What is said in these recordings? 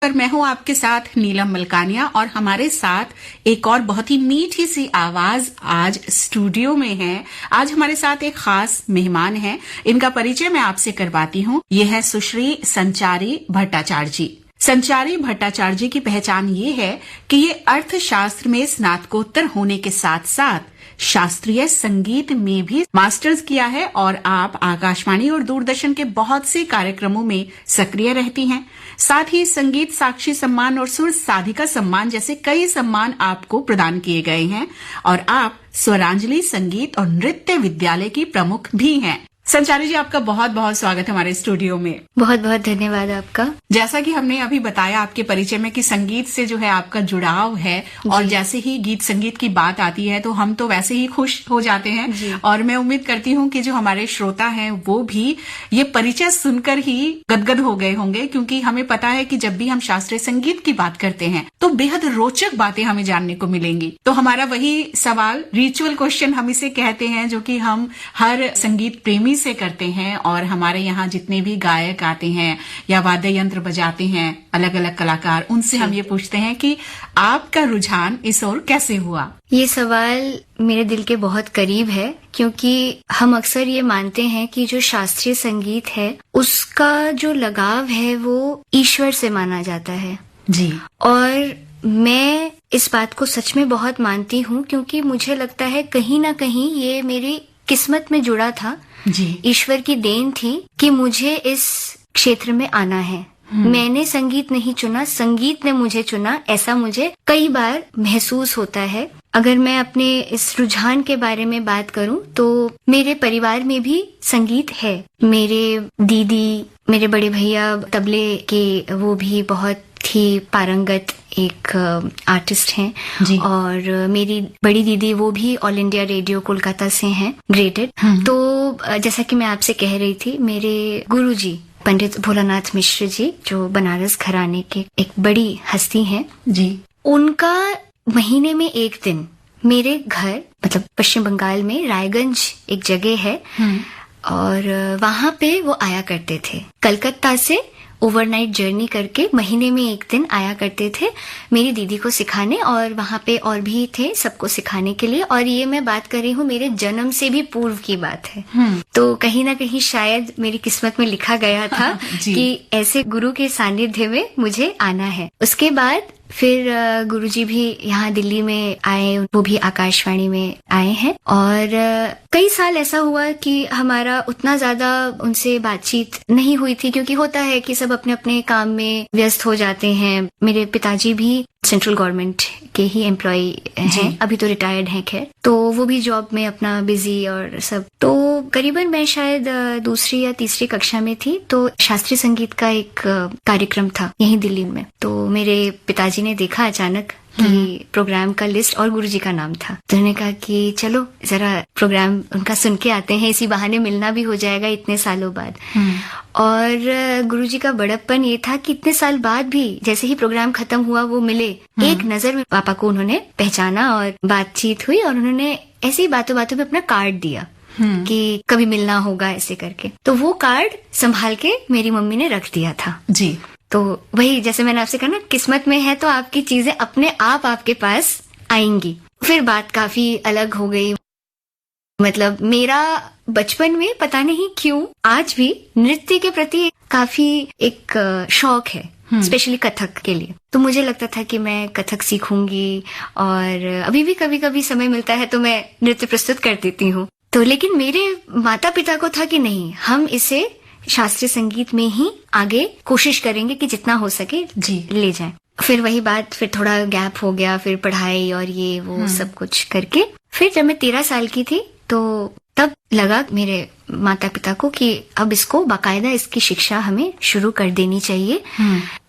पर मैं हूं आपके साथ नीलम मलकानिया और हमारे साथ एक और बहुत ही मीठी सी आवाज आज स्टूडियो में है। आज हमारे साथ एक खास मेहमान है, इनका परिचय मैं आपसे करवाती हूं। ये है सुश्री संचारी भट्टाचार्य जी। संचारी भट्टाचार्य जी की पहचान ये है कि ये अर्थशास्त्र में स्नातकोत्तर होने के साथ साथ शास्त्रीय संगीत में भी मास्टर्स किया है और आप आकाशवाणी और दूरदर्शन के बहुत से कार्यक्रमों में सक्रिय रहती हैं। साथ ही संगीत साक्षी सम्मान और सुर साधिका सम्मान जैसे कई सम्मान आपको प्रदान किए गए हैं और आप स्वरांजलि संगीत और नृत्य विद्यालय की प्रमुख भी हैं। संचारी जी, आपका बहुत बहुत स्वागत हमारे स्टूडियो में। बहुत बहुत धन्यवाद आपका। जैसा कि हमने अभी बताया आपके परिचय में कि संगीत से जो है आपका जुड़ाव है और जैसे ही गीत संगीत की बात आती है तो हम तो वैसे ही खुश हो जाते हैं और मैं उम्मीद करती हूँ कि जो हमारे श्रोता हैं वो भी ये परिचय सुनकर ही गदगद हो गए होंगे, क्योंकि हमें पता है कि जब भी हम शास्त्रीय संगीत की बात करते हैं तो बेहद रोचक बातें हमें जानने को मिलेंगी। तो हमारा वही सवाल, रिचुअल क्वेश्चन हम इसे कहते हैं, जो कि हम हर संगीत प्रेमी से करते हैं और हमारे यहाँ जितने भी गायक आते हैं या वाद्य यंत्र बजाते हैं अलग अलग कलाकार, उनसे हम ये पूछते हैं कि आपका रुझान इस ओर कैसे हुआ। ये सवाल मेरे दिल के बहुत करीब है, क्योंकि हम अक्सर ये मानते हैं कि जो शास्त्रीय संगीत है उसका जो लगाव है वो ईश्वर से माना जाता है जी। और मैं इस बात को सच में बहुत मानती हूँ, क्योंकि मुझे लगता है कहीं ना कहीं ये मेरी किस्मत में जुड़ा था जी। ईश्वर की देन थी कि मुझे इस क्षेत्र में आना है। मैंने संगीत नहीं चुना, संगीत ने मुझे चुना, ऐसा मुझे कई बार महसूस होता है। अगर मैं अपने इस रुझान के बारे में बात करूं तो मेरे परिवार में भी संगीत है। मेरे दीदी, मेरे बड़े भैया तबले के वो भी बहुत ही पारंगत एक आर्टिस्ट हैं और मेरी बड़ी दीदी वो भी ऑल इंडिया रेडियो कोलकाता से हैं, ग्रेडेड। तो जैसा कि मैं आपसे कह रही थी, मेरे गुरुजी पंडित भोलानाथ मिश्र जी, जो बनारस घराने के एक बड़ी हस्ती हैं जी, उनका महीने में एक दिन मेरे घर, मतलब पश्चिम बंगाल में रायगंज एक जगह है और वहां पे वो आया करते थे। कलकत्ता से ओवरनाइट जर्नी करके महीने में एक दिन आया करते थे मेरी दीदी को सिखाने, और वहां पे और भी थे सबको सिखाने के लिए। और ये मैं बात कर रही हूँ मेरे जन्म से भी पूर्व की बात है। तो कहीं ना कहीं शायद मेरी किस्मत में लिखा गया था कि ऐसे गुरु के सानिध्य में मुझे आना है। उसके बाद फिर गुरुजी भी यहाँ दिल्ली में आए, वो भी आकाशवाणी में आए हैं और कई साल ऐसा हुआ कि हमारा उतना ज्यादा उनसे बातचीत नहीं हुई थी, क्योंकि होता है कि सब अपने अपने काम में व्यस्त हो जाते हैं। मेरे पिताजी भी सेंट्रल गवर्नमेंट के ही एम्प्लॉय हैं, अभी तो रिटायर्ड हैं खैर, तो वो भी जॉब में अपना बिजी और सब। तो करीबन मैं शायद दूसरी या तीसरी कक्षा में थी, तो शास्त्रीय संगीत का एक कार्यक्रम था यहीं दिल्ली में। तो मेरे पिताजी ने देखा अचानक कि प्रोग्राम का लिस्ट और गुरुजी का नाम था, तो उन्होंने कहा कि चलो जरा प्रोग्राम उनका सुन के आते हैं, इसी बहाने मिलना भी हो जाएगा इतने सालों बाद। और गुरुजी का बड़प्पन ये था कि इतने साल बाद भी जैसे ही प्रोग्राम खत्म हुआ वो मिले, एक नजर में पापा को उन्होंने पहचाना और बातचीत हुई और उन्होंने ऐसे ही बातों बातों में अपना कार्ड दिया कि कभी मिलना होगा ऐसे करके। तो वो कार्ड संभाल के मेरी मम्मी ने रख दिया था जी। तो वही, जैसे मैंने आपसे कहा ना, किस्मत में है तो आपकी चीजें अपने आप आपके पास आएंगी। फिर बात काफी अलग हो गई। मतलब मेरा बचपन में पता नहीं क्यों आज भी नृत्य के प्रति काफी एक शौक है, स्पेशली कथक के लिए। तो मुझे लगता था कि मैं कथक सीखूंगी और अभी भी कभी कभी समय मिलता है तो मैं नृत्य प्रस्तुत कर देती हूँ। तो लेकिन मेरे माता पिता को था कि नहीं, हम इसे शास्त्रीय संगीत में ही आगे कोशिश करेंगे कि जितना हो सके जी ले जाएं। फिर वही बात, फिर थोड़ा गैप हो गया, फिर पढ़ाई और ये वो सब कुछ करके फिर जब मैं 13 साल की थी तो तब लगा मेरे माता पिता को कि अब इसको बाकायदा इसकी शिक्षा हमें शुरू कर देनी चाहिए।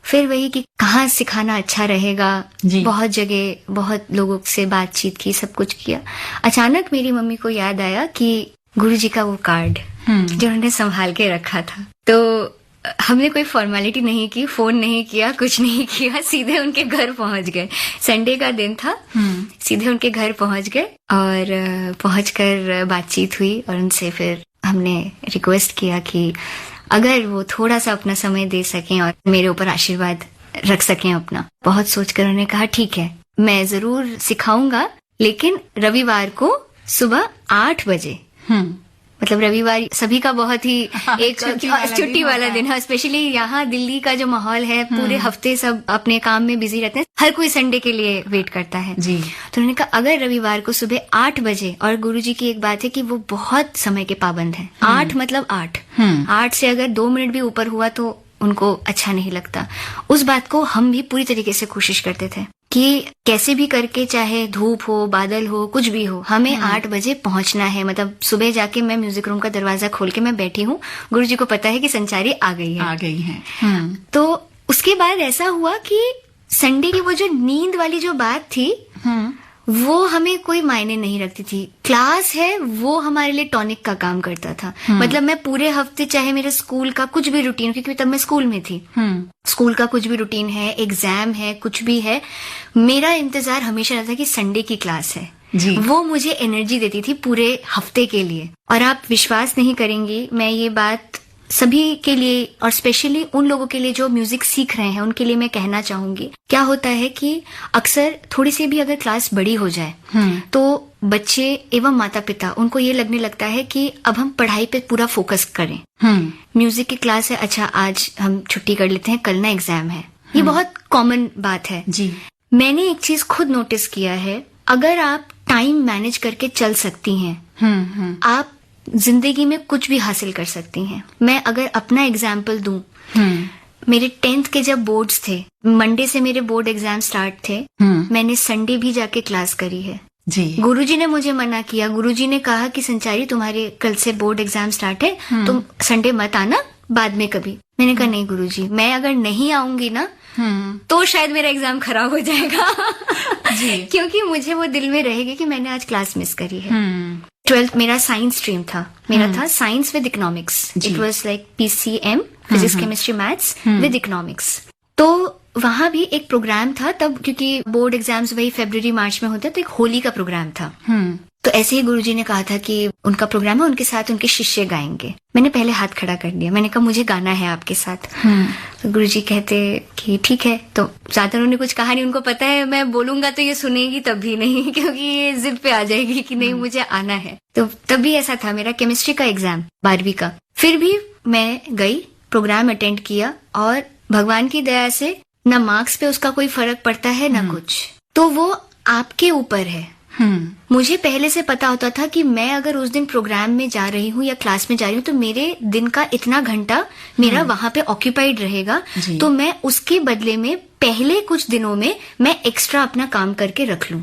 फिर वही कि कहाँ सिखाना अच्छा रहेगा, बहुत जगह बहुत लोगों से बातचीत की, सब कुछ किया। अचानक मेरी मम्मी को याद आया कि गुरुजी का वो कार्ड जो उन्होंने संभाल के रखा था। तो हमने कोई फॉर्मेलिटी नहीं की, फोन नहीं किया, कुछ नहीं किया, सीधे उनके घर पहुंच गए। संडे का दिन था, सीधे उनके घर पहुंच गए और पहुंचकर बातचीत हुई और उनसे फिर हमने रिक्वेस्ट किया कि अगर वो थोड़ा सा अपना समय दे सकें और मेरे ऊपर आशीर्वाद रख सकें अपना। बहुत सोचकर उन्होंने कहा ठीक है, मैं जरूर सिखाऊंगा, लेकिन रविवार को सुबह 8 बजे। मतलब रविवार सभी का बहुत ही एक छुट्टी वाला दिन है, स्पेशली यहाँ दिल्ली का जो माहौल है, पूरे हफ्ते सब अपने काम में बिजी रहते हैं, हर कोई संडे के लिए वेट करता है जी। तो उन्होंने कहा अगर रविवार को सुबह 8 बजे, और गुरुजी की एक बात है कि वो बहुत समय के पाबंद हैं, 8 मतलब 8 से अगर 2 मिनट भी ऊपर हुआ तो उनको अच्छा नहीं लगता। उस बात को हम भी पूरी तरीके से कोशिश करते थे कि कैसे भी करके, चाहे धूप हो, बादल हो, कुछ भी हो, हमें 8 बजे पहुंचना है। मतलब सुबह जाके मैं म्यूजिक रूम का दरवाजा खोल के मैं बैठी हूँ, गुरुजी को पता है कि संचारी आ गई है। तो उसके बाद ऐसा हुआ कि संडे की वो जो नींद वाली जो बात थी, वो हमें कोई मायने नहीं रखती थी। क्लास है वो हमारे लिए टॉनिक का काम करता था। मतलब मैं पूरे हफ्ते, चाहे मेरे स्कूल का कुछ भी रूटीन, क्योंकि तब मैं स्कूल में थी, स्कूल का कुछ भी रूटीन है, एग्जाम है, कुछ भी है, मेरा इंतजार हमेशा रहता कि संडे की क्लास है जी। वो मुझे एनर्जी देती थी पूरे हफ्ते के लिए। और आप विश्वास नहीं करेंगी, मैं ये बात सभी के लिए और स्पेशली उन लोगों के लिए जो म्यूजिक सीख रहे हैं, उनके लिए मैं कहना चाहूंगी, क्या होता है कि अक्सर थोड़ी सी भी अगर क्लास बड़ी हो जाए तो बच्चे एवं माता पिता, उनको ये लगने लगता है कि अब हम पढ़ाई पे पूरा फोकस करें। म्यूजिक की क्लास है, अच्छा आज हम छुट्टी कर लेते हैं, कल ना एग्जाम है। ये बहुत कॉमन बात है जी। मैंने एक चीज खुद नोटिस किया है, अगर आप टाइम मैनेज करके चल सकती हैं, आप जिंदगी में कुछ भी हासिल कर सकती हैं। मैं अगर अपना एग्जाम्पल दूं, मेरे 10th के जब बोर्ड्स थे, मंडे से मेरे बोर्ड एग्जाम स्टार्ट थे, मैंने संडे भी जाके क्लास करी है जी। गुरुजी ने मुझे मना किया, गुरुजी ने कहा कि संचारी तुम्हारे कल से बोर्ड एग्जाम स्टार्ट है, तुम संडे मत आना, बाद में कभी। मैंने कहा नहीं गुरुजी, मैं अगर नहीं आऊंगी ना तो शायद मेरा एग्जाम खराब हो जाएगा जी। क्योंकि मुझे वो दिल में रहेगा कि मैंने आज क्लास मिस करी है। 12th मेरा साइंस स्ट्रीम था, मेरा था science with economics. It was like PCM, physics chemistry maths with economics. तो वहां भी एक प्रोग्राम था तब, क्योंकि बोर्ड एग्जाम्स वही फरवरी मार्च में होते हैं, तो एक होली का प्रोग्राम था। तो ऐसे ही गुरुजी ने कहा था कि उनका प्रोग्राम है, उनके साथ उनके शिष्य गाएंगे। मैंने पहले हाथ खड़ा कर दिया, मैंने कहा मुझे गाना है आपके साथ। तो गुरुजी कहते कि ठीक है। तो ज्यादा उन्होंने कुछ कहा नहीं, उनको पता है मैं बोलूंगा तो ये सुनेगी तब भी नहीं, क्योंकि ये जिद पे आ जाएगी कि नहीं मुझे आना है। तो तब भी ऐसा था, मेरा केमिस्ट्री का एग्जाम 12वीं का, फिर भी मैं गई, प्रोग्राम अटेंड किया, और भगवान की दया से न मार्क्स पे उसका कोई फर्क पड़ता है न कुछ। तो वो आपके ऊपर है। मुझे पहले से पता होता था कि मैं अगर उस दिन प्रोग्राम में जा रही हूँ या क्लास में जा रही हूँ तो मेरे दिन का इतना घंटा मेरा वहां पे ऑक्यूपाइड रहेगा, तो मैं उसके बदले में पहले कुछ दिनों में मैं एक्स्ट्रा अपना काम करके रख लूं।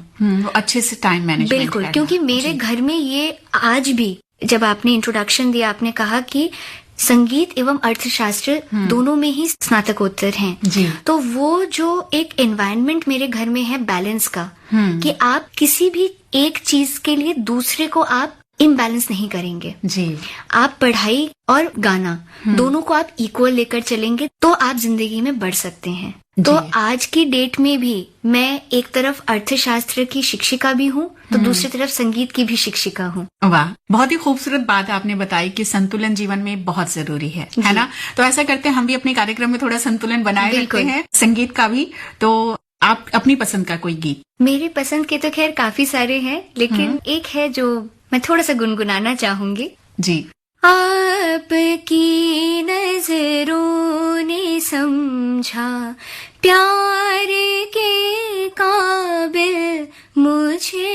अच्छे से टाइम मैनेजमेंट। बिल्कुल, क्योंकि मेरे घर में ये आज भी, जब आपने इंट्रोडक्शन दिया, आपने कहा कि संगीत एवं अर्थशास्त्र दोनों में ही स्नातकोत्तर हैं जी। तो वो जो एक एनवायरनमेंट मेरे घर में है बैलेंस का, कि आप किसी भी एक चीज के लिए दूसरे को आप इम्बैलेंस नहीं करेंगे जी। आप पढ़ाई और गाना दोनों को आप इक्वल लेकर चलेंगे तो आप जिंदगी में बढ़ सकते हैं। तो आज की डेट में भी मैं एक तरफ अर्थशास्त्र की शिक्षिका भी हूँ, तो दूसरी तरफ संगीत की भी शिक्षिका हूँ। वाह, बहुत ही खूबसूरत बात आपने बताई कि संतुलन जीवन में बहुत जरूरी है ना। तो ऐसा करते हैं, हम भी अपने कार्यक्रम में थोड़ा संतुलन बनाए रखते हैं, संगीत का भी। तो आप अपनी पसंद का कोई गीत? मेरी पसंद के तो खैर काफी सारे हैं, लेकिन एक है जो मैं थोड़ा सा गुनगुनाना चाहूंगी जी। आपकी नजरों ने समझा प्यार के काबिल मुझे,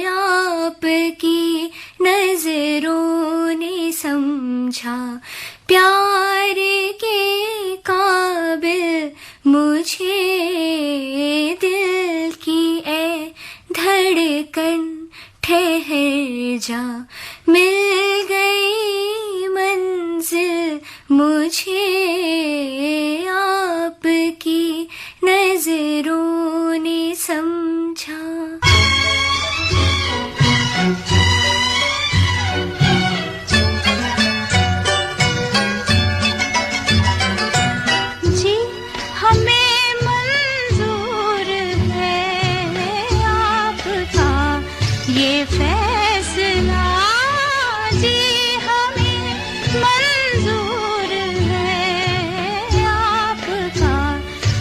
आपकी नजरों ने समझा प्यार के काबिल मुझे, दिल की ए धड़कन ठहर जा, मिल गई मंजिल मुझे, आपकी नजरों ने समझा। जी हमें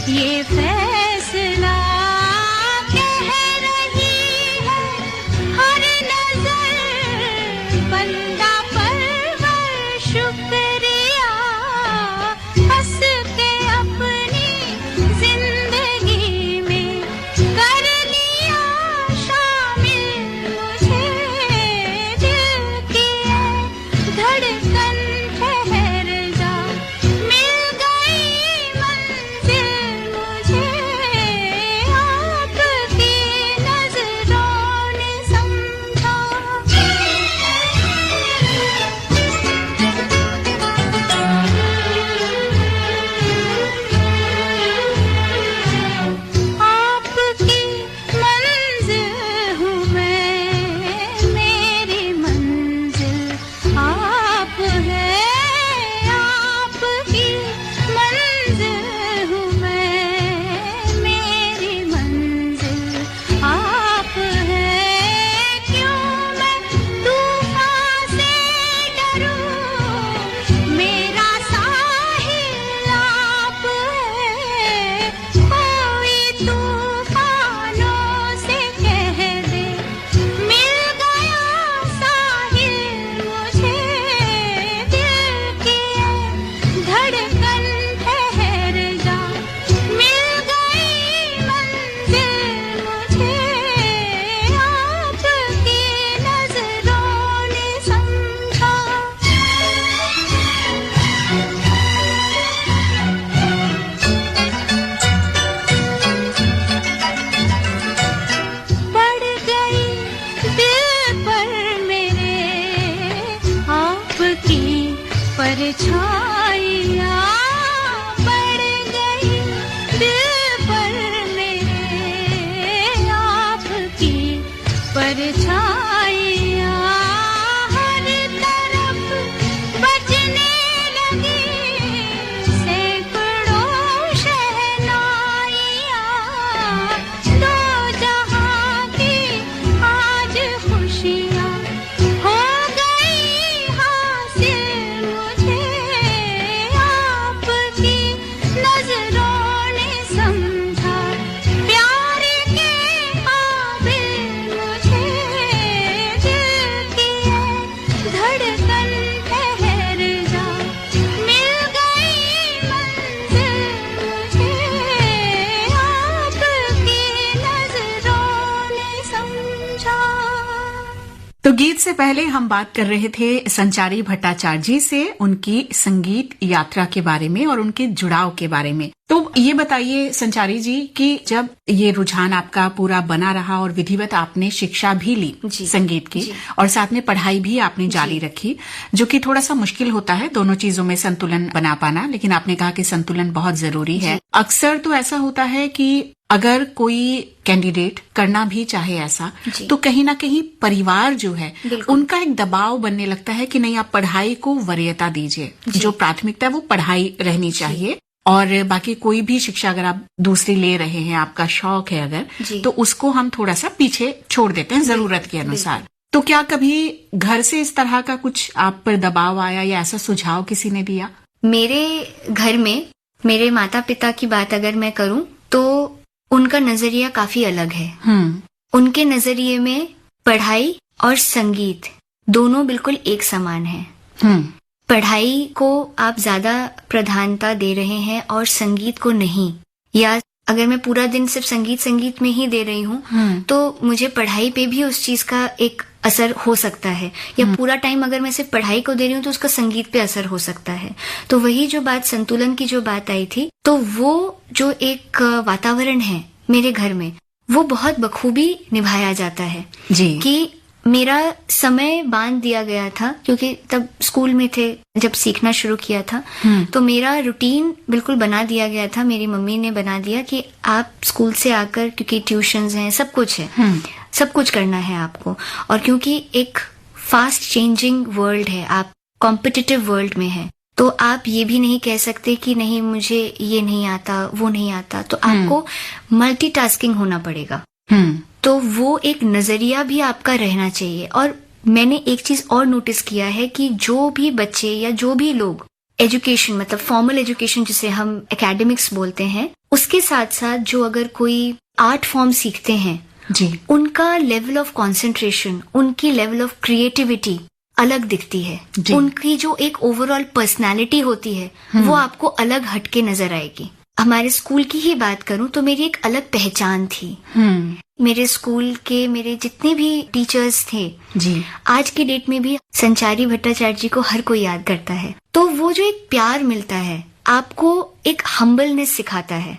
ये फैसला कह रही है हर नजर बंदा परवर शुक्रिया हंस के अपनी जिंदगी में कर लिया शामिल मुझे दिल की धड़कन ठहर जा मिल गई मंजिल मुझे आपकी नजरों ने समझा आपकी मंजिल हूँ मैं मेरी मंजिल आप है आपकी मंजिल हूँ मैं मेरी मंजिल आप है क्यों मैं तूफान से डरूं मेरा साहिल आप है कोई तूफानों से कह दे मिल गया साहिल मुझे दिल की धड़कन ठहर जा मिल गई मंजिल मुझे आपकी नजरों ने समझा पड़ गई दिल पर मेरे आपकी परछाइयाँ पड़ गई दिल पर मेरे आपकी परछाइयाँ हर तरफ बजने लगी सैकड़ों शहनाइयाँ दो जहाँ की आज खुशियाँ हो गई हासिल मुझे आपकी नजरों ने समझा प्यार के काबिल मुझे दिल की धड़कन ठहर जा मिल गई मंजिल मुझे आपकी नजरों ने समझा तो गीत से पहले हम बात कर रहे थे संचारी भट्टाचार्य जी से उनकी संगीत यात्रा के बारे में और उनके जुड़ाव के बारे में। तो ये बताइए संचारी जी कि जब ये रुझान आपका पूरा बना रहा और विधिवत आपने शिक्षा भी ली जी। संगीत की जी। और साथ में पढ़ाई भी आपने जारी रखी, जो कि थोड़ा सा मुश्किल होता है दोनों चीजों में संतुलन बना पाना, लेकिन आपने कहा कि संतुलन बहुत जरूरी है। अक्सर तो ऐसा होता है कि अगर कोई कैंडिडेट करना भी चाहे ऐसा जी। तो कहीं ना कहीं परिवार जो है बिल्कुल। उनका एक दबाव बनने लगता है कि नहीं आप पढ़ाई को वरीयता दीजिए, जो प्राथमिकता है वो पढ़ाई रहनी चाहिए और बाकी कोई भी शिक्षा अगर आप दूसरी ले रहे हैं, आपका शौक है अगर, जी। तो उसको हम थोड़ा सा पीछे छोड़ देते हैं जरूरत के अनुसार। तो क्या कभी घर से इस तरह का कुछ आप पर दबाव आया या ऐसा सुझाव किसी ने दिया? मेरे घर में मेरे माता पिता की बात अगर मैं करूं तो उनका नजरिया काफी अलग है। उनके नजरिए में पढ़ाई और संगीत दोनों बिल्कुल एक समान है। पढ़ाई को आप ज्यादा प्रधानता दे रहे हैं और संगीत को नहीं, या अगर मैं पूरा दिन सिर्फ संगीत में ही दे रही हूँ तो मुझे पढ़ाई पे भी उस चीज का एक असर हो सकता है, या पूरा टाइम अगर मैं सिर्फ पढ़ाई को दे रही हूँ तो उसका संगीत पे असर हो सकता है। तो वही जो बात संतुलन की जो बात आई थी, तो वो जो एक वातावरण है मेरे घर में वो बहुत बखूबी निभाया जाता है जी। कि मेरा समय बांध दिया गया था, क्योंकि तब स्कूल में थे जब सीखना शुरू किया था, तो मेरा रूटीन बिल्कुल बना दिया गया था। मेरी मम्मी ने बना दिया कि आप स्कूल से आकर, क्योंकि ट्यूशंस हैं, सब कुछ है, सब कुछ करना है आपको, और क्योंकि एक फास्ट चेंजिंग वर्ल्ड है, आप कॉम्पिटिटिव वर्ल्ड में है, तो आप ये भी नहीं कह सकते कि नहीं मुझे ये नहीं आता वो नहीं आता, तो आपको मल्टीटास्किंग होना पड़ेगा। तो वो एक नजरिया भी आपका रहना चाहिए। और मैंने एक चीज और नोटिस किया है कि जो भी बच्चे या जो भी लोग एजुकेशन, मतलब फॉर्मल एजुकेशन जिसे हम एकेडमिक्स बोलते हैं, उसके साथ साथ जो अगर कोई आर्ट फॉर्म सीखते हैं जी उनका लेवल ऑफ कंसंट्रेशन, उनकी लेवल ऑफ क्रिएटिविटी अलग दिखती है। जी। उनकी जो एक ओवरऑल पर्सनालिटी होती है वो आपको अलग हटके नजर आएगी। हमारे स्कूल की ही बात करूं तो मेरी एक अलग पहचान थी। मेरे स्कूल के मेरे जितने भी टीचर्स थे जी आज की डेट में भी संचारी भट्टाचार्य जी को हर कोई याद करता है। तो वो जो एक प्यार मिलता है आपको एक हम्बलनेस सिखाता है।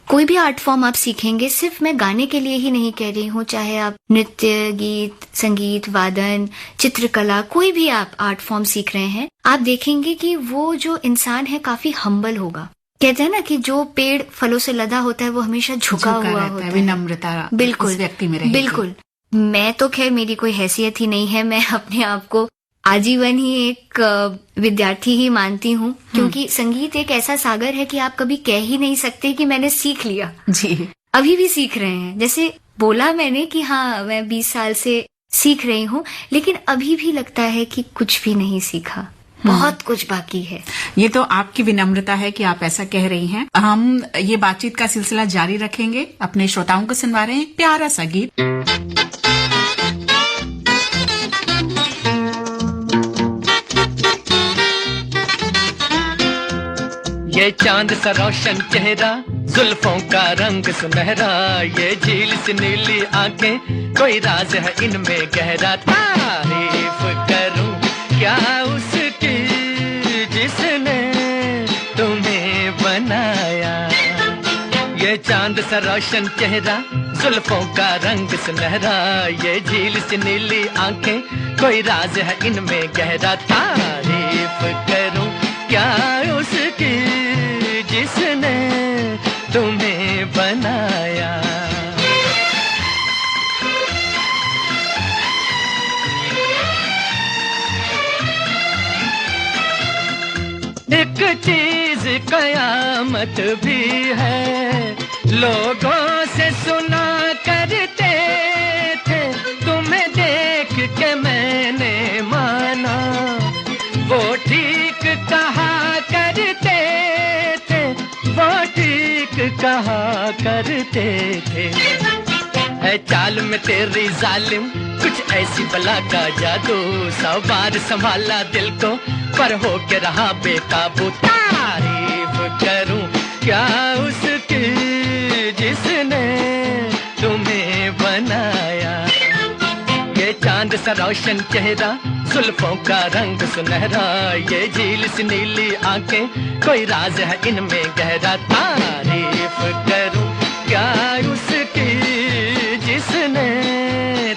कोई भी आर्ट फॉर्म आप सीखेंगे, सिर्फ मैं गाने के लिए ही नहीं कह रही हूँ, चाहे आप नृत्य, गीत, संगीत, वादन, चित्रकला, कोई भी आप आर्ट फॉर्म सीख रहे हैं, आप देखेंगे कि वो जो इंसान है काफी हम्बल होगा। कहते हैं ना कि जो पेड़ फलों से लदा होता है वो हमेशा झुका हुआ होता है, विनम्रता बिल्कुल उस व्यक्ति में रहेगी। बिल्कुल। मैं तो खैर मेरी कोई हैसियत ही नहीं है, मैं अपने आप को आजीवन ही एक विद्यार्थी ही मानती हूँ, क्योंकि संगीत एक ऐसा सागर है कि आप कभी कह ही नहीं सकते कि मैंने सीख लिया। जी अभी भी सीख रहे हैं। जैसे बोला मैंने कि हाँ मैं 20 साल से सीख रही हूँ, लेकिन अभी भी लगता है कि कुछ भी नहीं सीखा, बहुत कुछ बाकी है। ये तो आपकी विनम्रता है कि आप ऐसा कह रही हैं। हम ये बातचीत का सिलसिला जारी रखेंगे। अपने श्रोताओं को सुनवा रहे हैं एक प्यारा सा गीत। ये चांद सा रोशन चेहरा, जुल्फों का रंग सुनहरा, ये झील सी नीली आंखें, कोई राज है इनमें गहरा। तारीफ करूं क्या उसकी जिसने तुम्हें बनाया। ये चांद सा रोशन चेहरा, जुल्फों का रंग सुनहरा, ये झील सी नीली आंखें, कोई राज है इनमें गहरा। तारीफ करूं क्या उसकी जिसने तुम्हें बनाया। एक चीज कयामत भी है, लोगों से सुना करते थे, तुम्हें देख के मैंने माना, वो ठीक कहा करते थे, वो ठीक कहा करते थे। है चाल में तेरी जालिम कुछ ऐसी बला का जादू, 100 बार संभाला दिल को पर हो के रहा बेकाबू। तारीफ करूं क्या उसकी जिसने तुम्हें बनाया। ये चांद सा रोशन चेहरा, जुल्फों का रंग सुनहरा, ये झील सी नीली आंखें, कोई राज है इनमें गहरा। तारीफ करूं क्या उसकी जिसने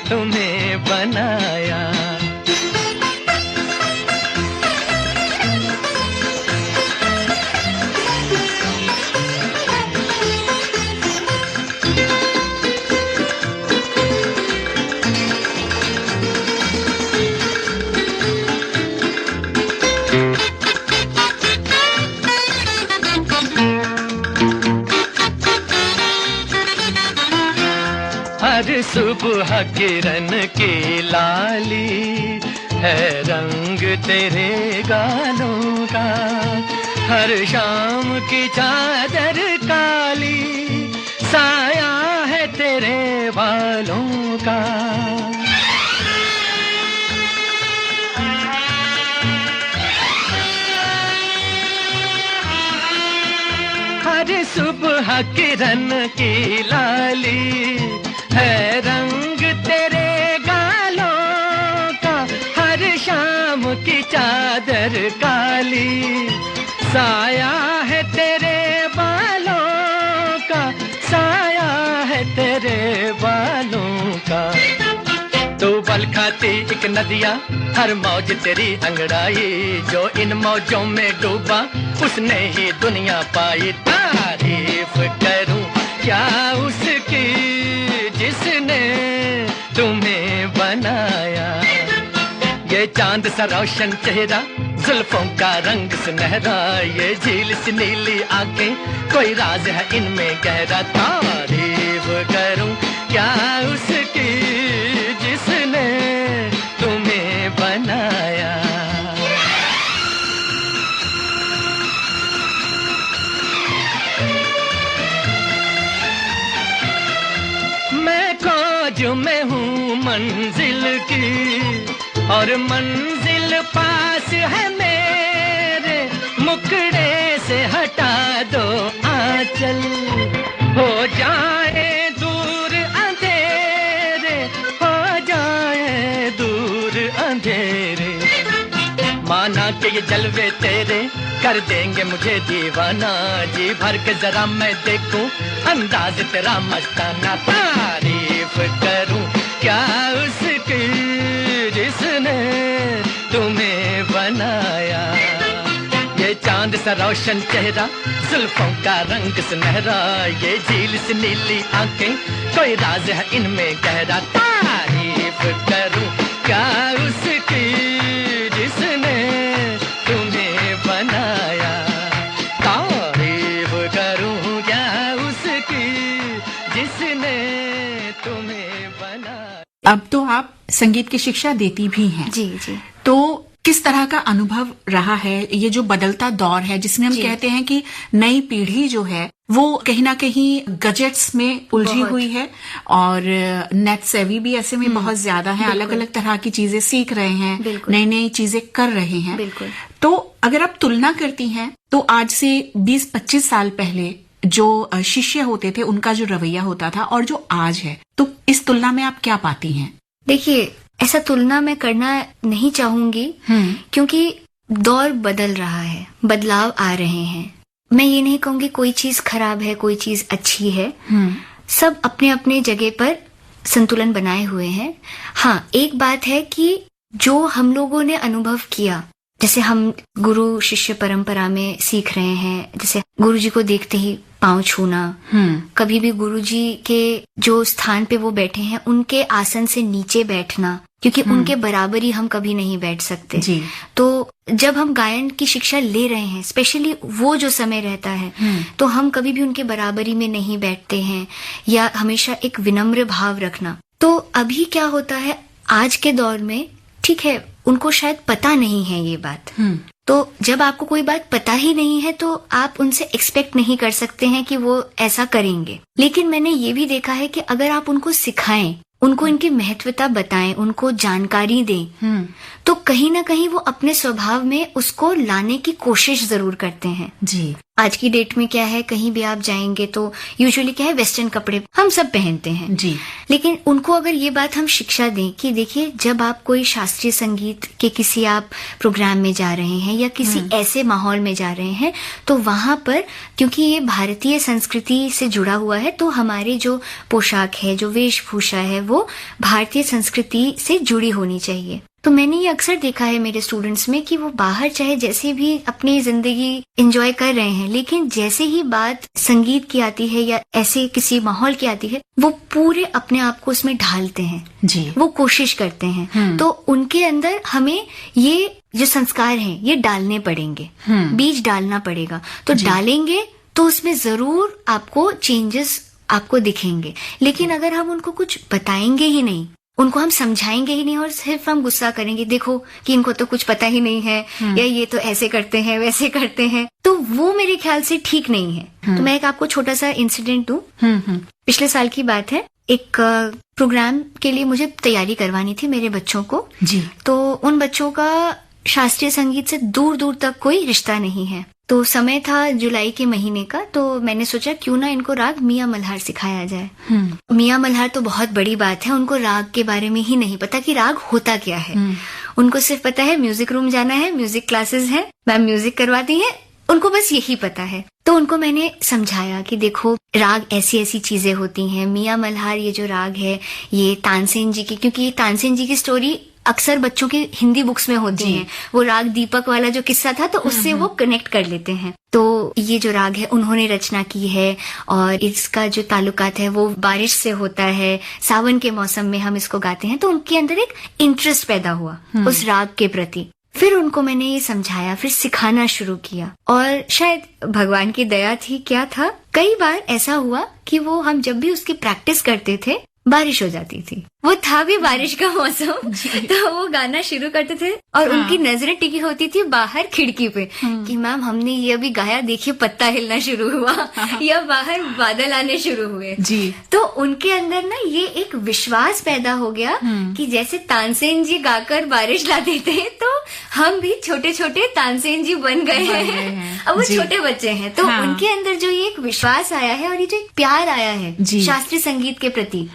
तुम्हें बनाया। हर सुबह किरण की लाली है रंग तेरे गालों का, हर शाम की चादर काली साया है तेरे बालों का। हर सुबह किरण की लाली है रंग तेरे गालों का, हर शाम की चादर काली साया है तेरे बालों का, साया है तेरे बालों का। तू बल खाती एक नदिया, हर मौज तेरी अंगड़ाई, जो इन मौजों में डूबा उसने ही दुनिया पाई। तारीफ करूं क्या उसकी जिसने तुम्हें बनाया। ये चांद सा रोशन चेहरा, जुल्फों का रंग सुनहरा, ये झील सी नीली आंखें, कोई राज है इनमें गहरा। तारीफ करूं क्या उसकी जिसने तुम्हें बनाया। मंजिल की, और मंजिल पास है मेरे, मुखड़े से हटा दो आंचल, हो जाए दूर अंधेरे, हो जाए दूर अंधेरे। माना कि ये जलवे तेरे कर देंगे मुझे दीवाना, जी भर के जरा मैं देखूं अंदाज तेरा मस्ताना। तारीफ करूं क्या उसकी जिसने तुम्हें बनाया, ये चांद सा रोशन चेहरा, जुल्फों का रंग सुनहरा, ये झील सी नीली आंखें, कोई राज है इनमें गहरा। तारीफ करूं क्या उसकी जिसने तुम्हें बनाया, तारीफ करूं क्या उसकी जिसने तुम्हें बनाया। अब तो आप संगीत की शिक्षा देती भी हैं। जी जी। तो किस तरह का अनुभव रहा है ये जो बदलता दौर है, जिसमें हम कहते हैं कि नई पीढ़ी जो है वो कहीं ना कहीं गैजेट्स में उलझी हुई है, और नेट सेवी भी ऐसे में बहुत ज्यादा है, अलग अलग तरह की चीजें सीख रहे हैं, नई नई चीजें कर रहे हैं। बिल्कुल। तो अगर आप तुलना करती हैं तो आज से 20-25 साल पहले जो शिष्य होते थे उनका जो रवैया होता था और जो आज है, तो इस तुलना में आप क्या पाती हैं? देखिए, ऐसा तुलना मैं करना नहीं चाहूंगी, क्योंकि दौर बदल रहा है, बदलाव आ रहे हैं। मैं ये नहीं कहूंगी कोई चीज खराब है, कोई चीज अच्छी है। सब अपने अपने जगह पर संतुलन बनाए हुए हैं। हाँ, एक बात है कि जो हम लोगों ने अनुभव किया, जैसे हम गुरु शिष्य परंपरा में सीख रहे हैं, जैसे गुरुजी को देखते ही पांव छूना, कभी भी गुरुजी के जो स्थान पे वो बैठे हैं उनके आसन से नीचे बैठना, क्योंकि उनके बराबरी हम कभी नहीं बैठ सकते जी। तो जब हम गायन की शिक्षा ले रहे हैं, स्पेशली वो जो समय रहता है, तो हम कभी भी उनके बराबरी में नहीं बैठते हैं, या हमेशा एक विनम्र भाव रखना। तो अभी क्या होता है आज के दौर में, ठीक है, उनको शायद पता नहीं है ये बात, तो जब आपको कोई बात पता ही नहीं है तो आप उनसे एक्सपेक्ट नहीं कर सकते हैं कि वो ऐसा करेंगे। लेकिन मैंने ये भी देखा है कि अगर आप उनको सिखाएं, उनको इनकी महत्वता बताएं, उनको जानकारी दें, तो कहीं ना कहीं वो अपने स्वभाव में उसको लाने की कोशिश जरूर करते हैं। जी। आज की डेट में क्या है, कहीं भी आप जाएंगे तो यूजुअली क्या है, वेस्टर्न कपड़े हम सब पहनते हैं जी। लेकिन उनको अगर ये बात हम शिक्षा दें कि देखिए, जब आप कोई शास्त्रीय संगीत के किसी आप प्रोग्राम में जा रहे हैं या किसी ऐसे माहौल में जा रहे हैं, तो वहां पर क्योंकि ये भारतीय संस्कृति से जुड़ा हुआ है, तो हमारे जो पोशाक है, जो वेशभूषा है, वो भारतीय संस्कृति से जुड़ी होनी चाहिए। तो मैंने ये अक्सर देखा है मेरे स्टूडेंट्स में कि वो बाहर चाहे जैसे भी अपनी जिंदगी एंजॉय कर रहे हैं, लेकिन जैसे ही बात संगीत की आती है या ऐसे किसी माहौल की आती है, वो पूरे अपने आप को उसमें ढालते हैं जी। वो कोशिश करते हैं। तो उनके अंदर हमें ये जो संस्कार हैं ये डालने पड़ेंगे, बीज डालना पड़ेगा। तो डालेंगे तो उसमें जरूर आपको चेंजेस आपको दिखेंगे। लेकिन अगर हम उनको कुछ बताएंगे ही नहीं, उनको हम समझाएंगे ही नहीं और सिर्फ हम गुस्सा करेंगे, देखो कि इनको तो कुछ पता ही नहीं है, या ये तो ऐसे करते हैं वैसे करते हैं, तो वो मेरे ख्याल से ठीक नहीं है। तो मैं एक आपको छोटा सा इंसिडेंट दूं। पिछले साल की बात है, एक प्रोग्राम के लिए मुझे तैयारी करवानी थी मेरे बच्चों को जी। तो उन बच्चों का शास्त्रीय संगीत से दूर दूर तक कोई रिश्ता नहीं है। तो समय था जुलाई के महीने का, तो मैंने सोचा क्यों ना इनको राग मियां मल्हार सिखाया जाए। मियां मल्हार तो बहुत बड़ी बात है, उनको राग के बारे में ही नहीं पता कि राग होता क्या है। उनको सिर्फ पता है म्यूजिक रूम जाना है, म्यूजिक क्लासेस है, मैम म्यूजिक करवाती है, उनको बस यही पता है। तो उनको मैंने समझाया कि देखो, राग ऐसी ऐसी चीजें होती हैं। मियां मल्हार ये जो राग है, ये तानसेन जी की, क्योंकि ये तानसेन जी की स्टोरी अक्सर बच्चों की हिंदी बुक्स में होती है। वो राग दीपक वाला जो किस्सा था, तो उससे वो कनेक्ट कर लेते हैं। तो ये जो राग है उन्होंने रचना की है, और इसका जो ताल्लुकात है वो बारिश से होता है। सावन के मौसम में हम इसको गाते हैं, तो उनके अंदर एक इंटरेस्ट पैदा हुआ उस राग के प्रति। फिर उनको मैंने ये समझाया, फिर सिखाना शुरू किया, और शायद भगवान की दया थी, क्या था, कई बार ऐसा हुआ कि वो हम जब भी उसकी प्रैक्टिस करते थे बारिश हो जाती थी। वो था भी बारिश का मौसम, तो वो गाना शुरू करते थे और उनकी नजरें टिकी होती थी बाहर खिड़की पे कि मैम हमने ये अभी गाया, देखिए पत्ता हिलना शुरू हुआ या बाहर बादल आने शुरू हुए जी। तो उनके अंदर ना ये एक विश्वास पैदा हो गया कि जैसे तानसेन जी गाकर बारिश लाते थे, तो हम भी छोटे छोटे तानसेन जी बन गए हैं। अब वो छोटे बच्चे हैं, तो उनके अंदर जो ये एक विश्वास आया है और ये जो एक प्यार आया है शास्त्रीय संगीत के प्रति,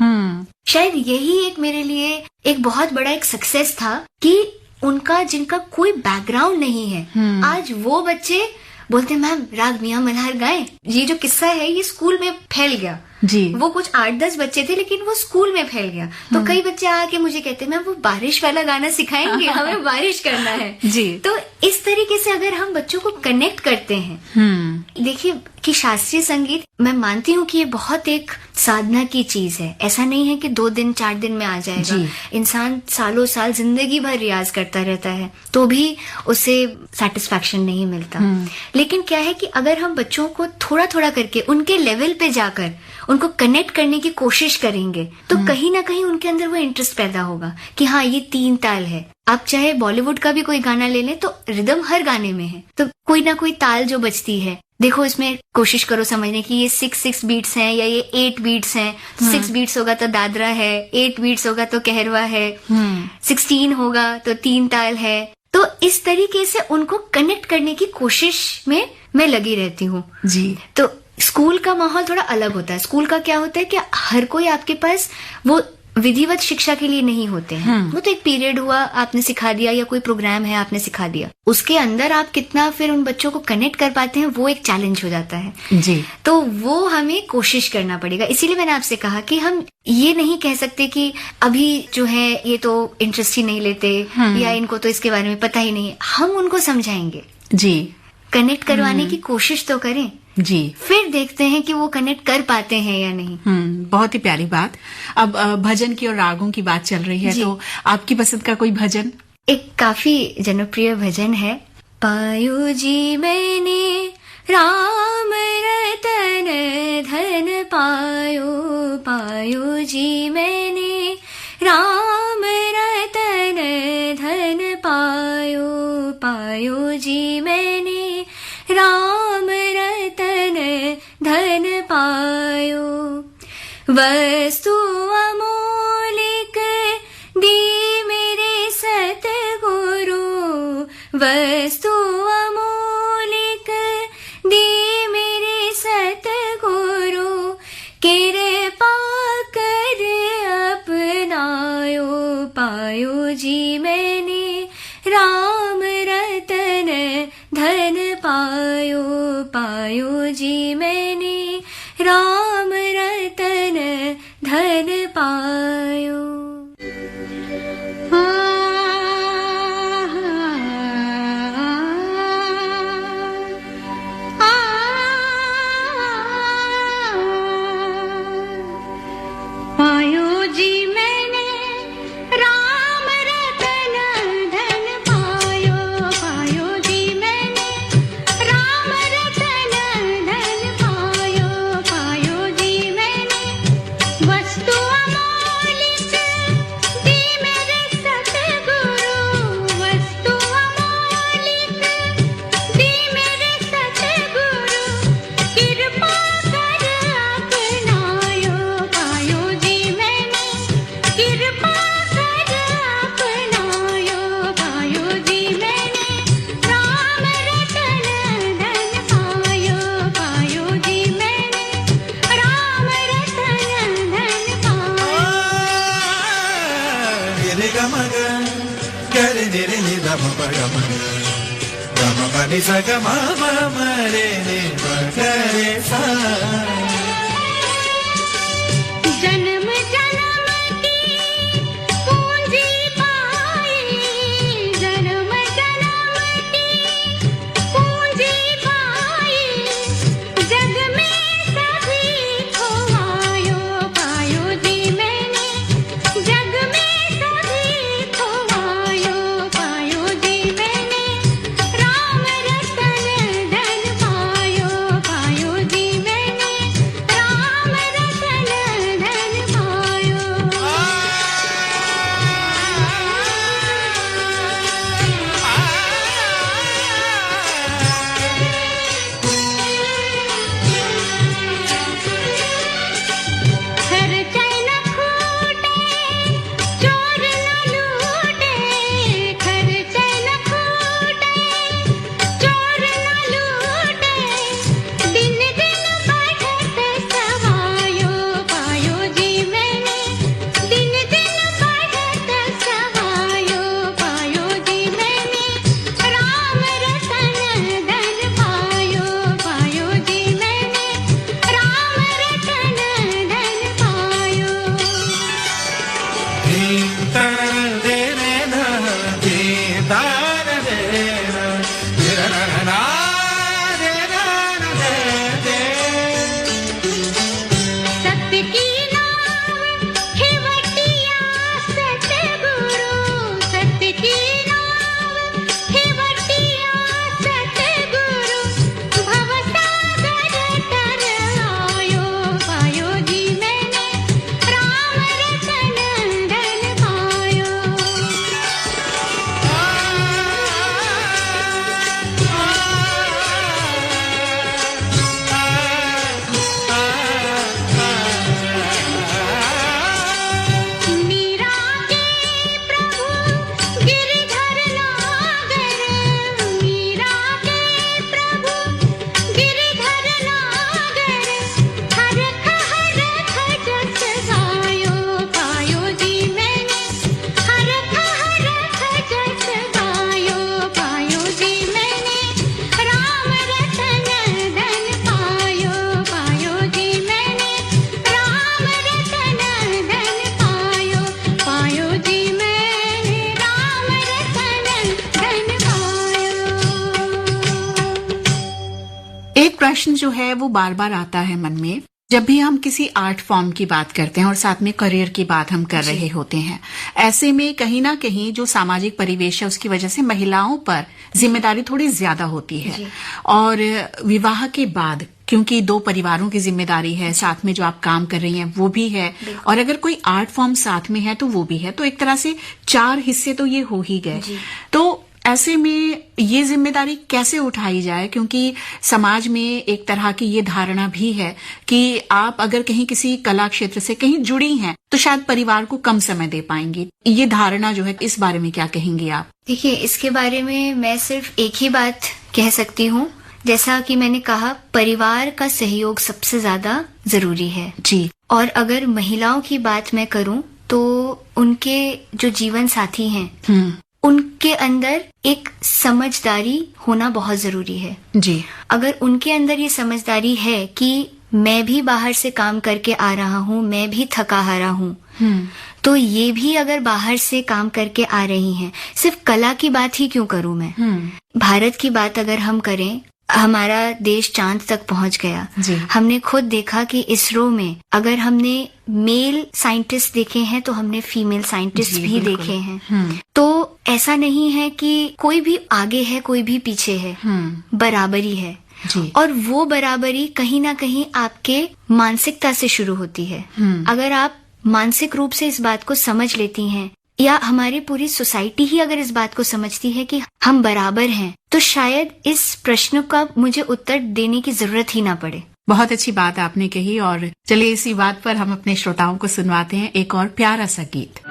शायद यही एक मेरे लिए एक बहुत बड़ा एक सक्सेस था कि उनका, जिनका कोई बैकग्राउंड नहीं है, आज वो बच्चे बोलते मैम राग मियां मल्हार गाएं। ये जो किस्सा है ये स्कूल में फैल गया जी। वो कुछ 8-10 बच्चे थे लेकिन वो स्कूल में फैल गया। तो कई बच्चे आके मुझे कहते मैम वो बारिश वाला गाना सिखाएंगे, हमें बारिश करना है जी। तो इस तरीके से अगर हम बच्चों को कनेक्ट करते हैं, देखिए कि शास्त्रीय संगीत, मैं मानती हूँ कि ये बहुत एक साधना की चीज है। ऐसा नहीं है कि 2 दिन 4 दिन में आ जाएगा। इंसान सालों साल जिंदगी भर रियाज करता रहता है तो भी उसे सेटिस्फैक्शन नहीं मिलता। लेकिन क्या है कि अगर हम बच्चों को थोड़ा थोड़ा करके उनके लेवल पे जाकर उनको कनेक्ट करने की कोशिश करेंगे तो कहीं ना कहीं उनके अंदर वो इंटरेस्ट पैदा होगा कि हाँ ये 3 ताल है। आप चाहे बॉलीवुड का भी कोई गाना ले लें तो रिदम हर गाने में है, तो कोई ना कोई ताल जो बजती है, देखो इसमें कोशिश करो समझने की ये 6 बीट्स हैं या ये 8 बीट्स हैं। 6 बीट्स होगा तो दादरा है, 8 बीट्स होगा तो कहरवा है, 16 होगा तो 3 ताल है। तो इस तरीके से उनको कनेक्ट करने की कोशिश में मैं लगी रहती हूँ जी। तो स्कूल का माहौल थोड़ा अलग होता है। स्कूल का क्या होता है कि हर कोई आपके पास वो विधिवत शिक्षा के लिए नहीं होते हैं। वो तो एक पीरियड हुआ, आपने सिखा दिया, या कोई प्रोग्राम है आपने सिखा दिया, उसके अंदर आप कितना फिर उन बच्चों को कनेक्ट कर पाते हैं वो एक चैलेंज हो जाता है जी। तो वो हमें कोशिश करना पड़ेगा। इसीलिए मैंने आपसे कहा कि हम ये नहीं कह सकते कि अभी जो है ये तो इंटरेस्ट ही नहीं लेते या इनको तो इसके बारे में पता ही नहीं। हम उनको समझाएंगे जी, कनेक्ट करवाने की कोशिश तो करें जी, फिर देखते हैं कि वो कनेक्ट कर पाते हैं या नहीं। बहुत ही प्यारी बात। अब भजन की और रागों की बात चल रही है, तो आपकी पसंद का कोई भजन? एक काफी जनप्रिय भजन है, पायो जी मैंने राम रतन धन पायो, पायो जी मैंने राम रतन धन पायो, पायो जी मैंने राम रतन धन पायो, वस्तु अमोलिक दी मेरे सतगुरु, वस्तु अमोलिक दी मेरे सतगुरु, कृपा कर अपनायो, पायो जी मैंने राम रतन धन पायो, पायो जी मैंने राम रतन धन पायो। पायो जी मैंने राम रतन धन पायो, पायो जी मैंने राम रतन धन पायो, पायो जी मैंने वस्तु अमोलिक दी मेरे सतगुरु, वस्तु अमोलिक दी मेरे सतगुरु, कृपा कर अपनायो, पायो जी मैंने कृपा कर अपनायो, पायो जी मैंने राम रतन धन पायो, पायो जी मैंने राम रतन धन पायो। रे ग म ग ग रे नि रे नि ध म प ग म ग म प नि सा ग म म म रे नि प ग रे सा। जन्म जन्म की पूंजी पाई, जन्म जन्म की पूंजी पाई, जग में सभी खोवायो, पायो जी मैंने जग में सभी खोवायो, पायो जी मैंने राम रतन धन पायो, पायो जी मैंने की नाव खेवटिया सतगुरु, सत की नाव खेवटिया सतगुरु, भवसागर तर आयो, पायो जी मैंने राम रतन धन पायो। मीरा के प्रभु गिरधर नागर, मीरा के प्रभु गिरधर नागर, हरख हरख जस गायो, पायो जी मैंने हरख हरख जस गायो, पायो जी मैंने राम रतन धन पायो, पायो जी मैंने राम रतन धन पायो, पायो जी मैंने राम रतन धन पायो। एक प्रश्न जो है वो बार बार आता है मन में जब भी हम किसी आर्ट फॉर्म की बात करते हैं और साथ में करियर की बात हम कर रहे होते हैं। ऐसे में कहीं ना कहीं जो सामाजिक परिवेश है उसकी वजह से महिलाओं पर जिम्मेदारी थोड़ी ज्यादा होती है। और विवाह के बाद क्योंकि दो परिवारों की जिम्मेदारी है, साथ में जो आप काम कर रही हैं वो भी है, और अगर कोई आर्ट फॉर्म साथ में है तो वो भी है, तो एक तरह से 4 हिस्से तो ये हो ही गए। तो ऐसे में ये जिम्मेदारी कैसे उठाई जाए, क्योंकि समाज में एक तरह की ये धारणा भी है कि आप अगर कहीं किसी कला क्षेत्र से कहीं जुड़ी हैं तो शायद परिवार को कम समय दे पाएंगी। ये धारणा जो है, इस बारे में क्या कहेंगी आप? देखिए, इसके बारे में मैं सिर्फ एक ही बात कह सकती हूँ, जैसा कि मैंने कहा, परिवार का सहयोग सबसे ज्यादा जरूरी है जी। और अगर महिलाओं की बात मैं करूं तो उनके जो जीवन साथी हैं उनके अंदर एक समझदारी होना बहुत जरूरी है जी। अगर उनके अंदर ये समझदारी है कि मैं भी बाहर से काम करके आ रहा हूँ, मैं भी थका हारा हूँ, तो ये भी अगर बाहर से काम करके आ रही हैं, सिर्फ कला की बात ही क्यों करूँ मैं, भारत की बात अगर हम करें, हमारा देश चांद तक पहुंच गया। हमने खुद देखा कि इसरो में अगर हमने मेल साइंटिस्ट देखे हैं तो हमने फीमेल साइंटिस्ट भी देखे हैं। तो ऐसा नहीं है कि कोई भी आगे है कोई भी पीछे है, बराबरी है जी। और वो बराबरी कहीं ना कहीं आपके मानसिकता से शुरू होती है। अगर आप मानसिक रूप से इस बात को समझ लेती हैं, या हमारी पूरी सोसाइटी ही अगर इस बात को समझती है कि हम बराबर हैं, तो शायद इस प्रश्न का मुझे उत्तर देने की जरूरत ही ना पड़े। बहुत अच्छी बात आपने कही, और चलिए इसी बात पर हम अपने श्रोताओं को सुनवाते हैं एक और प्यारा सा गीत।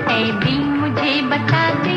ऐ दिल मुझे बता दे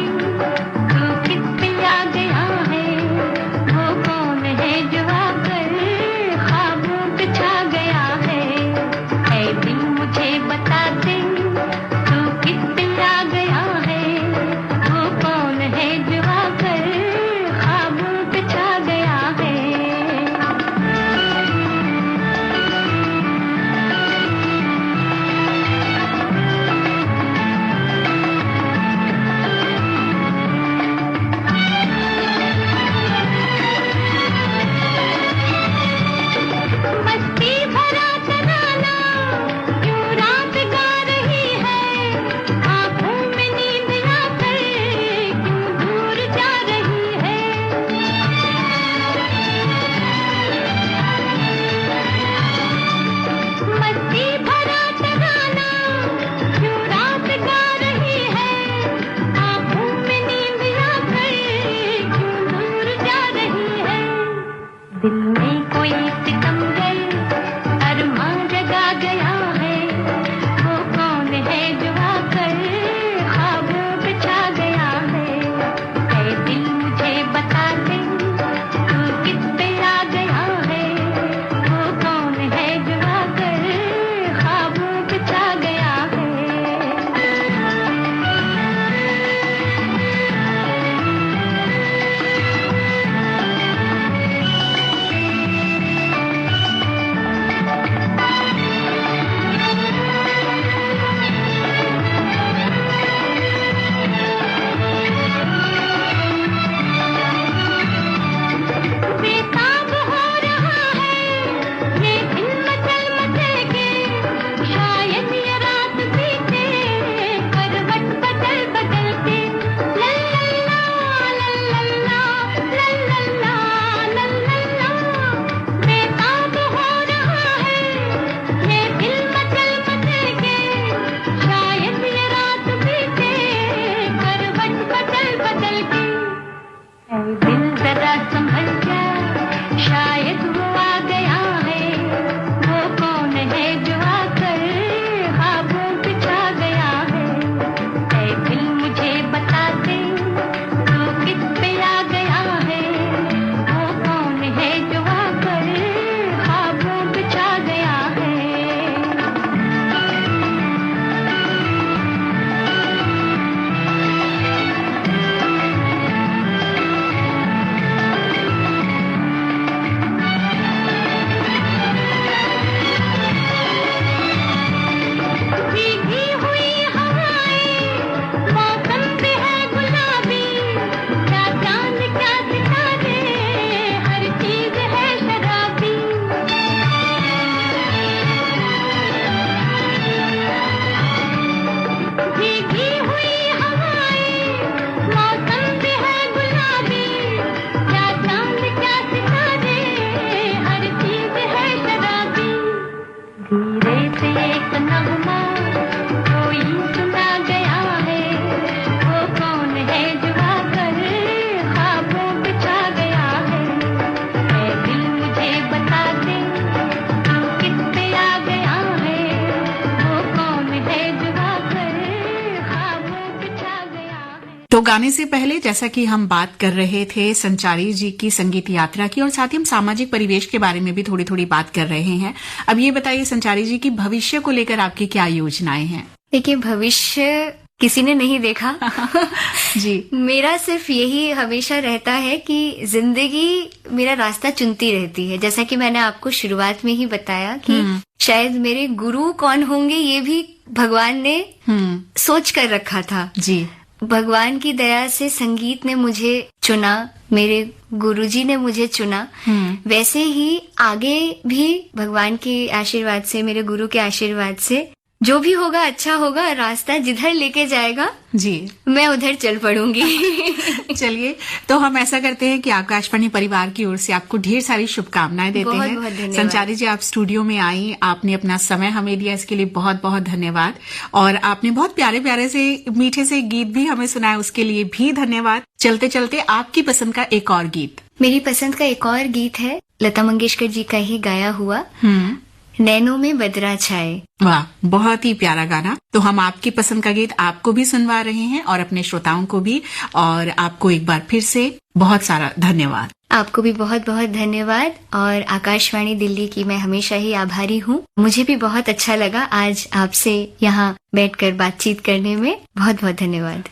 तो गाने से पहले जैसा कि हम बात कर रहे थे संचारी जी की संगीत यात्रा की, और साथ ही हम सामाजिक परिवेश के बारे में भी थोड़ी थोड़ी बात कर रहे हैं। अब ये बताइए संचारी जी की भविष्य को लेकर आपकी क्या योजनाएं हैं? देखिए, भविष्य किसी ने नहीं देखा। जी। मेरा सिर्फ यही हमेशा रहता है कि जिंदगी मेरा रास्ता चुनती रहती है। जैसा कि मैंने आपको शुरुआत में ही बताया कि शायद मेरे गुरु कौन होंगे ये भी भगवान ने सोच कर रखा था। जी। भगवान की दया से संगीत ने मुझे चुना, मेरे गुरुजी ने मुझे चुना। वैसे ही आगे भी भगवान के आशीर्वाद से, मेरे गुरु के आशीर्वाद से जो भी होगा अच्छा होगा। रास्ता जिधर लेके जाएगा जी, मैं उधर चल पड़ूंगी। चलिए, तो हम ऐसा करते हैं कि आकाशवाणी परिवार की ओर से आपको ढेर सारी शुभकामनाएं देते बहुत हैं। बहुत धन्यवाद। संचारी जी, आप स्टूडियो में आई, आपने अपना समय हमें दिया, इसके लिए बहुत बहुत धन्यवाद। और आपने बहुत प्यारे प्यारे से मीठे से गीत भी हमें सुनाए, उसके लिए भी धन्यवाद। चलते चलते आपकी पसंद का एक और गीत। मेरी पसंद का एक और गीत है लता मंगेशकर जी का ही गाया हुआ, नैनों में बदरा छाए। वाह, बहुत ही प्यारा गाना। तो हम आपकी पसंद का गीत आपको भी सुनवा रहे हैं और अपने श्रोताओं को भी। और आपको एक बार फिर से बहुत सारा धन्यवाद। आपको भी बहुत बहुत धन्यवाद। और आकाशवाणी दिल्ली की मैं हमेशा ही आभारी हूँ। मुझे भी बहुत अच्छा लगा आज आपसे यहाँ बैठकर बातचीत करने में। बहुत बहुत धन्यवाद।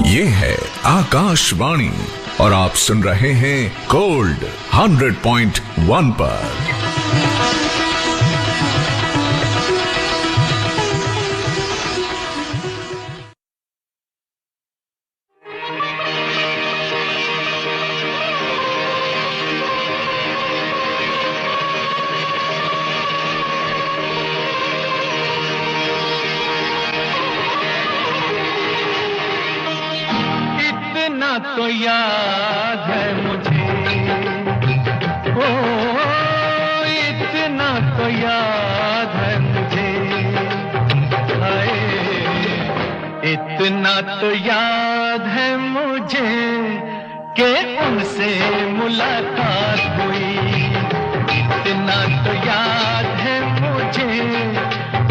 ये है आकाशवाणी और आप सुन रहे हैं गोल्ड 100.1 पर। इतना तो याद है मुझे, ओ इतना तो याद है मुझे, हाय इतना तो याद है मुझे कि उनसे मुलाकात हुई। इतना तो याद है मुझे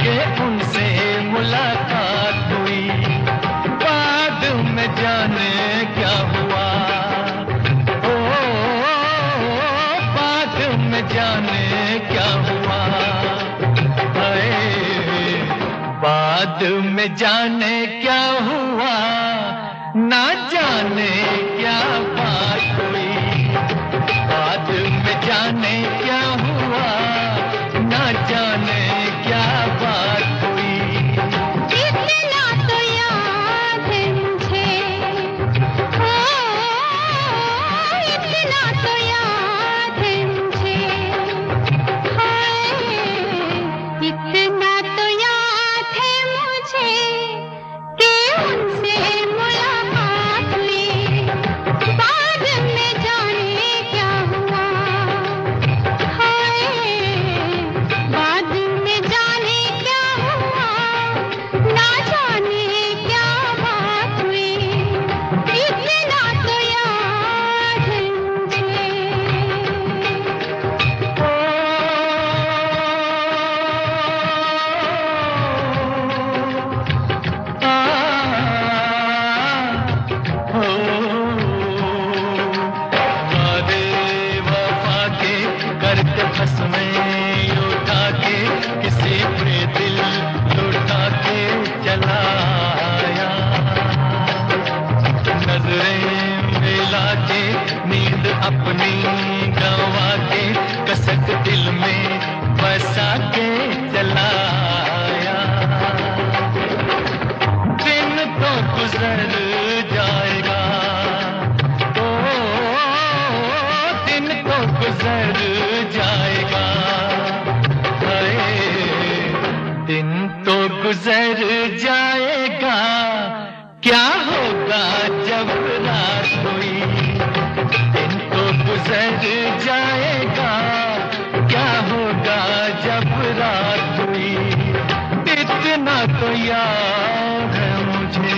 कि उनसे मुलाकात हुई। बाद में जाने क्या हुआ, ओ बाद में जाने क्या हुआ, हाय बाद में जाने क्या हुआ, ना जाने क्या बात हुई। बाद में जाने क्या हुआ, ना जाने क्या बात हुई। इतना तो याद है मुझे, ओ इतना तो याद है मुझे, हाय इतना तो याद है मुझे कि उनसे मुलाकात हुई। बाद में जाने क्या हुआ, हाय बाद में जाने क्या हुआ, ना जाने क्या बात हुई। इतना तो याद है मुझे। वादे वफा के करते फसमें उठा के किसी पे दिल लुटा के चला आया। नजरें मिला के नींद अपनी गंवा के कसक दिल में बसा के चला आया। दिन तो गुजर जाएगा, ओ दिन तो गुजर जाएगा, हाय दिन तो गुजर जाएगा, क्या होगा जब रात हुई। दिन तो गुजर जाएगा, क्या होगा जब रात हुई। इतना तो याद है मुझे।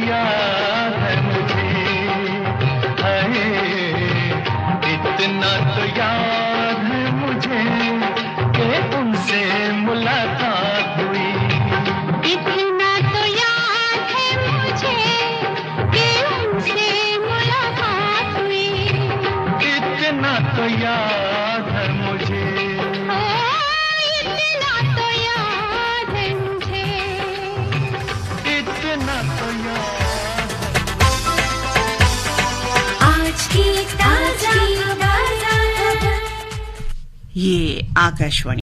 याद है मुझे, हाय इतना तो याद है मुझे कि उनसे मुलाकात हुई। इतना तो याद है मुझे कि उनसे मुलाकात हुई। इतना तो याद है मुझे, ओ, इतना तो याद है मुझे। इतना तो याद। आज की ताजा खबर। ये आकाशवाणी